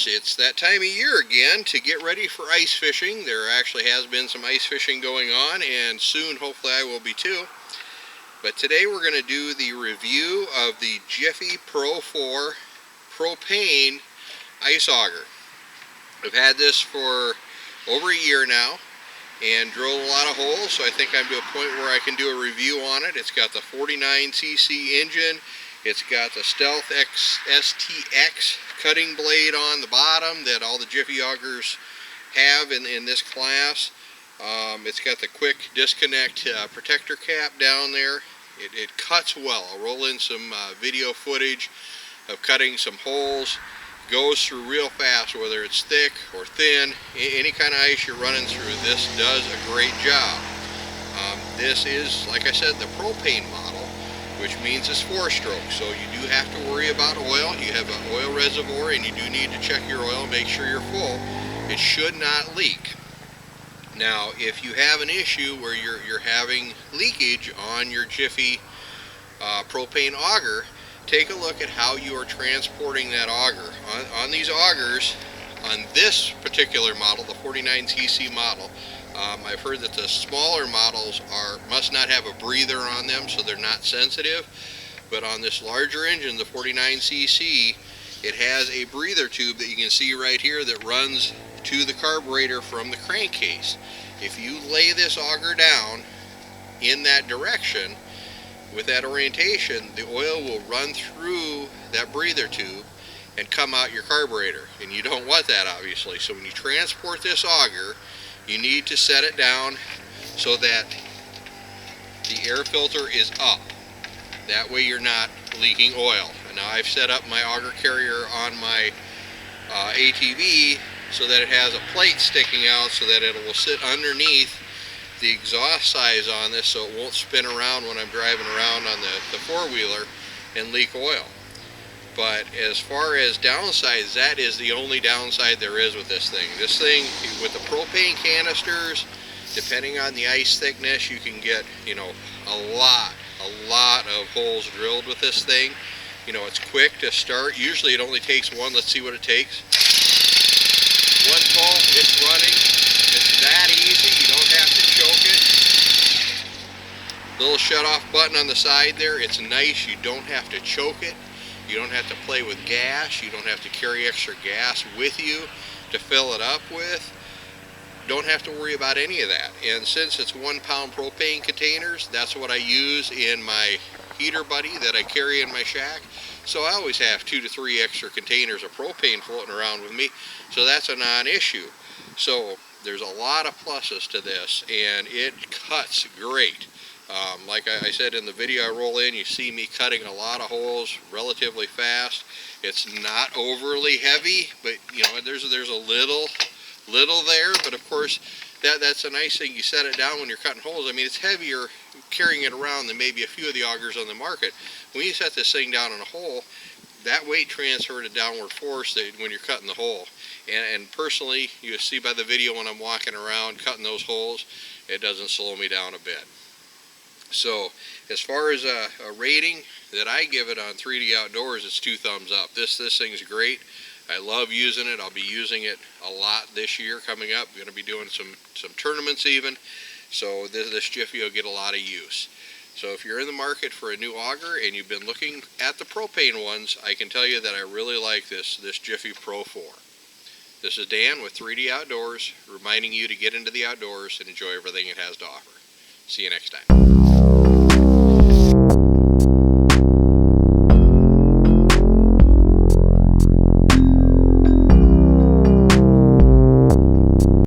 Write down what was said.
outdoors. It's that time of year again to get ready for ice fishing. There actually has been some ice fishing going on, and soon hopefully I will be too. But today we're going to do the review of the Jiffy Pro 4 propane ice auger. I've had this for over a year now and drilled a lot of holes, so I think I'm to a point where I can do a review on it. It's got the 49cc engine. It's got the Stealth STX cutting blade on the bottom that all the Jiffy augers have in this class. It's got the quick disconnect protector cap down there. It cuts well. I'll roll in some video footage of cutting some holes. Goes through real fast, whether it's thick or thin. Any kind of ice you're running through, this does a great job. This is, like I said, the propane model, which means it's 4-stroke, so you do have to worry about oil. You have an oil reservoir and you do need to check your oil, make sure you're full. It should not leak. Now, if you have an issue where you're having leakage on your Jiffy propane auger, take a look at how you are transporting that auger. On these augers, on this particular model, the 49cc model, I've heard that the smaller models must not have a breather on them, so they're not sensitive. But on this larger engine, the 49cc, it has a breather tube that you can see right here that runs to the carburetor from the crankcase. If you lay this auger down in that direction, with that orientation, the oil will run through that breather tube and come out your carburetor, and you don't want that, obviously. So when you transport this auger, you need to set it down so that the air filter is up. That way you're not leaking oil. And now I've set up my auger carrier on my ATV so that it has a plate sticking out so that it will sit underneath the exhaust size on this, so it won't spin around when I'm driving around on the four-wheeler and leak oil. But as far as downsides, that is the only downside there is with this thing. This thing, with the propane canisters, depending on the ice thickness, you can get, you know, a lot of holes drilled with this thing. You know, it's quick to start. Usually it only takes one. Let's see what it takes. One pull, it's running. It's that easy. You don't have to choke it. Little shut-off button on the side there. It's nice. You don't have to choke it. You don't have to play with gas. You don't have to carry extra gas with you to fill it up with. Don't have to worry about any of that. And since it's 1-pound propane containers, that's what I use in my heater buddy that I carry in my shack. So I always have 2 to 3 extra containers of propane floating around with me. So that's a non-issue. So there's a lot of pluses to this, and it cuts great. Like I said in the video I roll in, you see me cutting a lot of holes relatively fast. It's not overly heavy, but you know, there's a little there. But of course, that's a nice thing. You set it down when you're cutting holes. I mean, it's heavier carrying it around than maybe a few of the augers on the market. When you set this thing down in a hole, that weight transfer to downward force when you're cutting the hole. And personally, you see by the video when I'm walking around cutting those holes, it doesn't slow me down a bit. So as far as a rating that I give it on 3D Outdoors, it's 2 thumbs up. This thing's great. I love using it. I'll be using it a lot this year coming up. I'm going to be doing some tournaments even. So this Jiffy will get a lot of use. So if you're in the market for a new auger and you've been looking at the propane ones, I can tell you that I really like this Jiffy Pro 4. This is Dan with 3D Outdoors, reminding you to get into the outdoors and enjoy everything it has to offer. See you next time.